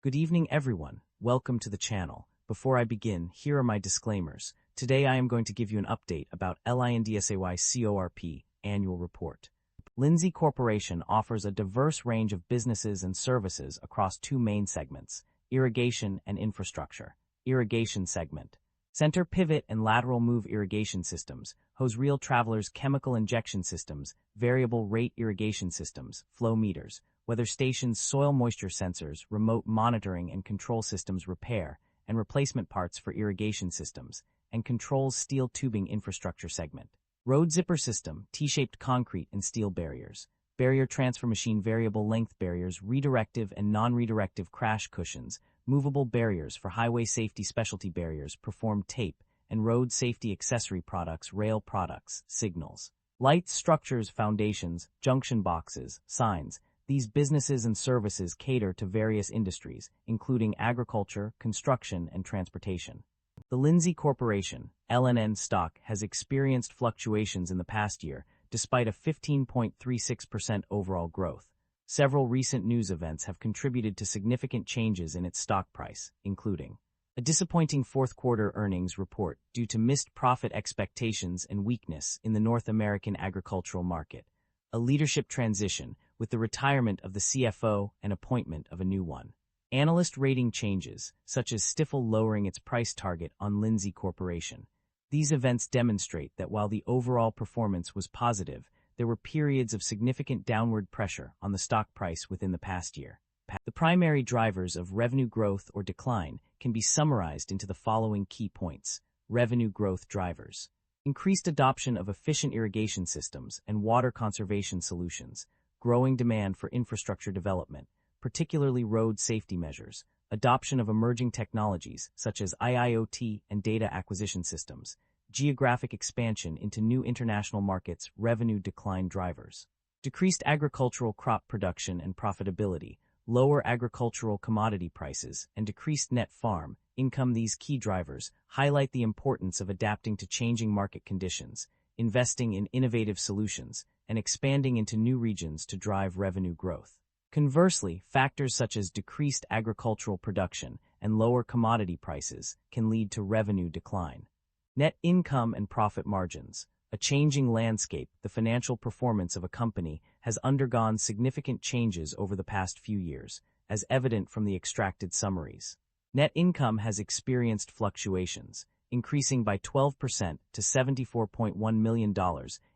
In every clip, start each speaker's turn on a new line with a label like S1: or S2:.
S1: Good evening, everyone. Welcome to the channel. Before I begin, here are my disclaimers. Today I am going to give you an update about LINDSAY CORP annual report. Lindsay Corporation offers a diverse range of businesses and services across two main segments, irrigation and infrastructure. Irrigation segment. Center pivot and lateral move irrigation systems, hose reel travelers chemical injection systems, variable rate irrigation systems, flow meters, weather stations soil moisture sensors, remote monitoring and control systems repair, and replacement parts for irrigation systems, and controls steel tubing infrastructure segment. Road zipper system, T-shaped concrete and steel barriers. Barrier transfer machine variable length barriers, redirective and non-redirective crash cushions, movable barriers for highway safety specialty barriers, performed tape, and road safety accessory products, rail products, signals. Lights, structures, foundations, junction boxes, signs. These businesses and services cater to various industries, including agriculture, construction, and transportation. The Lindsay Corporation, LNN stock, has experienced fluctuations in the past year, despite a 15.36% overall growth. Several recent news events have contributed to significant changes in its stock price, including a disappointing fourth-quarter earnings report due to missed profit expectations and weakness in the North American agricultural market, a leadership transition with the retirement of the CFO and appointment of a new one. Analyst rating changes, such as Stifel lowering its price target on Lindsay Corporation. These events demonstrate that while the overall performance was positive, there were periods of significant downward pressure on the stock price within the past year. The primary drivers of revenue growth or decline can be summarized into the following key points. Revenue growth drivers. Increased adoption of efficient irrigation systems and water conservation solutions. Growing demand for infrastructure development, particularly road safety measures, adoption of emerging technologies such as IIoT and data acquisition systems, geographic expansion into new international markets, revenue decline drivers, decreased agricultural crop production and profitability, lower agricultural commodity prices, and decreased net farm income. These key drivers highlight the importance of adapting to changing market conditions, investing in innovative solutions, and expanding into new regions to drive revenue growth. Conversely, factors such as decreased agricultural production and lower commodity prices can lead to revenue decline. Net income and profit margins. A changing landscape, the financial performance of a company has undergone significant changes over the past few years, as evident from the extracted summaries. Net income has experienced fluctuations, increasing by 12% to $74.1 million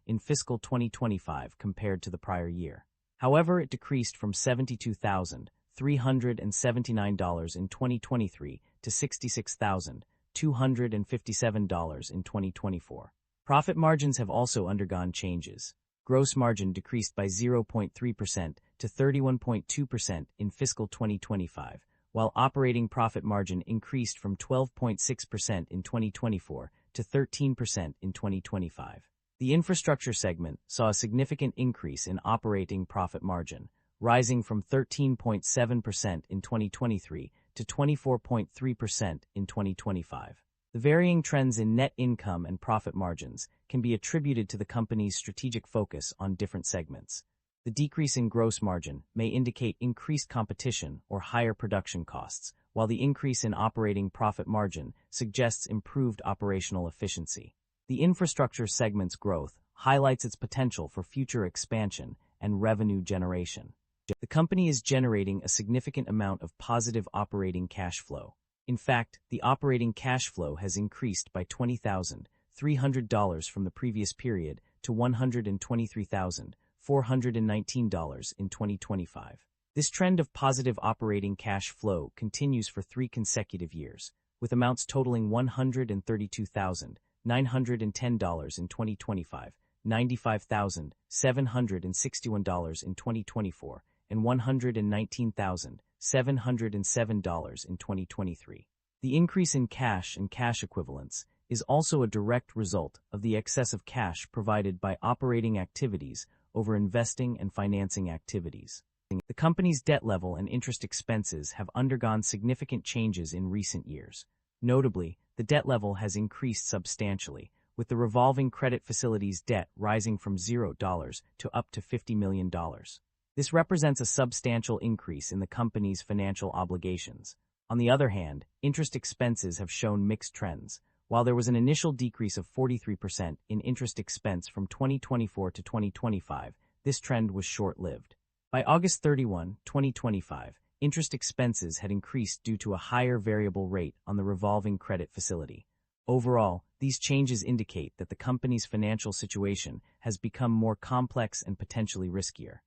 S1: in fiscal 2025 compared to the prior year. However, it decreased from $72,379 in 2023 to $66,257 in 2024. Profit margins have also undergone changes. Gross margin decreased by 0.3% to 31.2% in fiscal 2025, while operating profit margin increased from 12.6% in 2024 to 13% in 2025. The infrastructure segment saw a significant increase in operating profit margin, rising from 13.7% in 2023 to 24.3% in 2025. The varying trends in net income and profit margins can be attributed to the company's strategic focus on different segments. The decrease in gross margin may indicate increased competition or higher production costs, while the increase in operating profit margin suggests improved operational efficiency. The infrastructure segment's growth highlights its potential for future expansion and revenue generation. The company is generating a significant amount of positive operating cash flow. In fact, the operating cash flow has increased by $20,300 from the previous period to $123,419 in 2025. This trend of positive operating cash flow continues for 3 consecutive years, with amounts totaling $132,910 in 2025, $95,761 in 2024, and $119,707 in 2023. The increase in cash and cash equivalents is also a direct result of the excess of cash provided by operating activities over investing and financing activities. The company's debt level and interest expenses have undergone significant changes in recent years. Notably, the debt level has increased substantially, with the revolving credit facility's debt rising from $0 to up to $50 million. This represents a substantial increase in the company's financial obligations. On the other hand, interest expenses have shown mixed trends. While there was an initial decrease of 43% in interest expense from 2024 to 2025, this trend was short-lived. By August 31, 2025, interest expenses had increased due to a higher variable rate on the revolving credit facility. Overall, these changes indicate that the company's financial situation has become more complex and potentially riskier.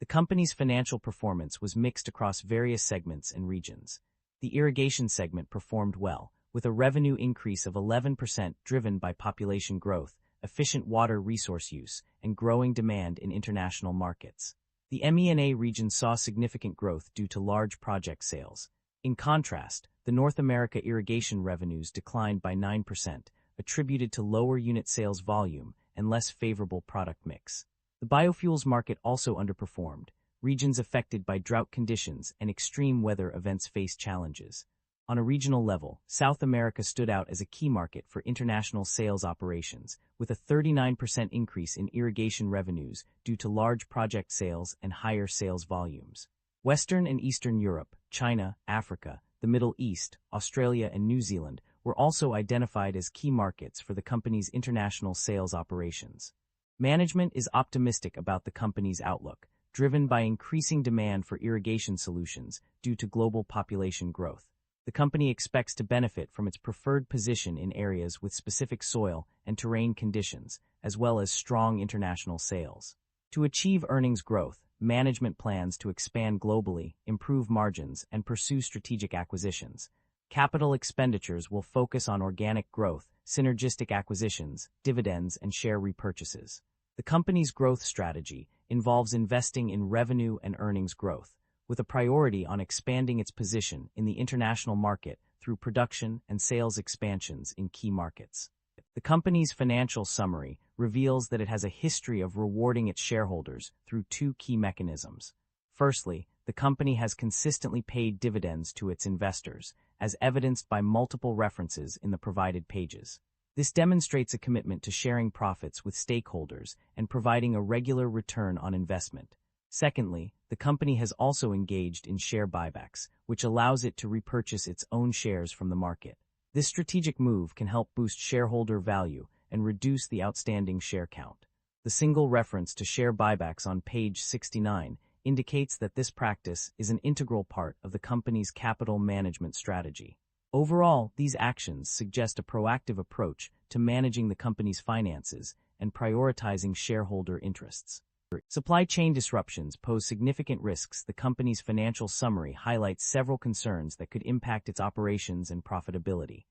S1: The company's financial performance was mixed across various segments and regions. The irrigation segment performed well, with a revenue increase of 11% driven by population growth, efficient water resource use, and growing demand in international markets. The MENA region saw significant growth due to large project sales. In contrast, the North America irrigation revenues declined by 9%, attributed to lower unit sales volume and less favorable product mix. The biofuels market also underperformed. Regions affected by drought conditions and extreme weather events faced challenges. On a regional level, South America stood out as a key market for international sales operations, with a 39% increase in irrigation revenues due to large project sales and higher sales volumes. Western and Eastern Europe, China, Africa, the Middle East, Australia, and New Zealand were also identified as key markets for the company's international sales operations. Management is optimistic about the company's outlook, driven by increasing demand for irrigation solutions due to global population growth. The company expects to benefit from its preferred position in areas with specific soil and terrain conditions, as well as strong international sales. To achieve earnings growth, management plans to expand globally, improve margins, and pursue strategic acquisitions. Capital expenditures will focus on organic growth, synergistic acquisitions, dividends, and share repurchases. The company's growth strategy involves investing in revenue and earnings growth, with a priority on expanding its position in the international market through production and sales expansions in key markets. The company's financial summary reveals that it has a history of rewarding its shareholders through two key mechanisms. Firstly, the company has consistently paid dividends to its investors, as evidenced by multiple references in the provided pages. This demonstrates a commitment to sharing profits with stakeholders and providing a regular return on investment. Secondly, the company has also engaged in share buybacks, which allows it to repurchase its own shares from the market. This strategic move can help boost shareholder value and reduce the outstanding share count. The single reference to share buybacks on page 69 indicates that this practice is an integral part of the company's capital management strategy. Overall, these actions suggest a proactive approach to managing the company's finances and prioritizing shareholder interests. Supply chain disruptions pose significant risks. The company's financial summary highlights several concerns that could impact its operations and profitability.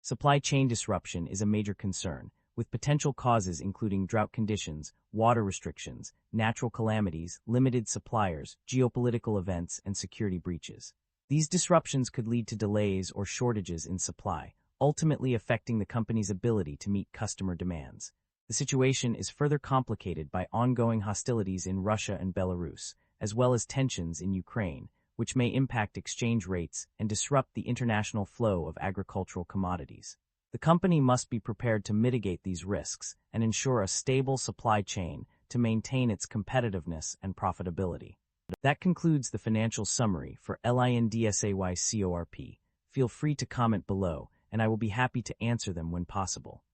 S1: Supply chain disruption is a major concern, with potential causes including drought conditions, water restrictions, natural calamities, limited suppliers, geopolitical events, and security breaches. These disruptions could lead to delays or shortages in supply, ultimately affecting the company's ability to meet customer demands. The situation is further complicated by ongoing hostilities in Russia and Belarus, as well as tensions in Ukraine, which may impact exchange rates and disrupt the international flow of agricultural commodities. The company must be prepared to mitigate these risks and ensure a stable supply chain to maintain its competitiveness and profitability. That concludes the financial summary for LINDSAY CORP. Feel free to comment below, and I will be happy to answer them when possible.